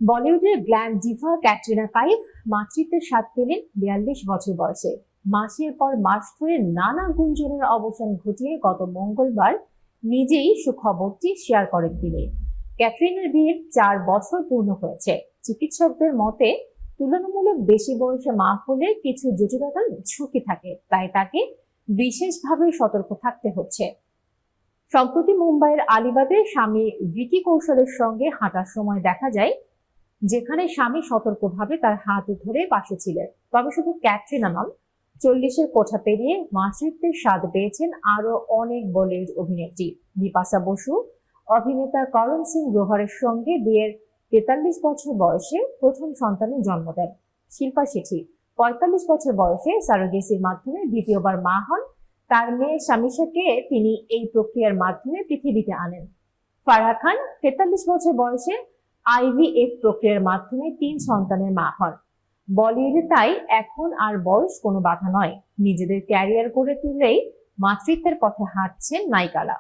বলিউডের glam Diva Katrina Kaif মাতৃত্বের স্বাদ পেলেন ৪২ বছর বয়সে। মাসের পর মাস ধরে নানা গুঞ্জনের অবসান ঘটিয়ে গত মঙ্গলবার নিজেই সুখবরটি শেয়ার করেন তিনি। ক্যাটরিনার বিয়ের ৪ বছর পূর্ণ হয়েছে। চিকিৎসকদের মতে তুলনামূলক বেশি বয়সে মা হলে কিছু জটিলতার ঝুঁকি থাকে, তাই তাকে বিশেষভাবে সতর্ক থাকতে হচ্ছে। সম্প্রতি মুম্বাইয়ের আলিবাগে স্বামী ভিকি কৌশলের সঙ্গে হাঁটার সময় দেখা যায়, যেখানে স্বামী সতর্কভাবে তার হাত ধরে পাশে ছিলেন। তবে শুধু ক্যাটরিনা নন, ৪০-এর কোঠা পেরিয়ে মাতৃত্বের স্বাদ পেয়েছেন আরো অনেক বলিউড অভিনেত্রী। বিপাশা বসু অভিনেতা করণ সিং গ্রোভারের সঙ্গে বিয়ের ৪৩ বছর বয়সে প্রথম সন্তানের জন্ম দেন। শিল্পা শেঠি ৪৫ বছর বয়সে সারোগেসির মাধ্যমে দ্বিতীয়বার মা হন। তার মেয়ে শামিশাকে তিনি এই প্রক্রিয়ার মাধ্যমে পৃথিবীতে আনেন। ফারাহ খান ৪৩ বছর বয়সে আইভিএফ প্রক্রিয়ার মাধ্যমে ৩ সন্তানের মা হন। বলিউডে তাই এখন আর বয়স কোনো বাধা নয়, নিজেদের ক্যারিয়ার গড়ে তুললেই মাতৃত্বের পথে হাঁটছেন নায়িকারা।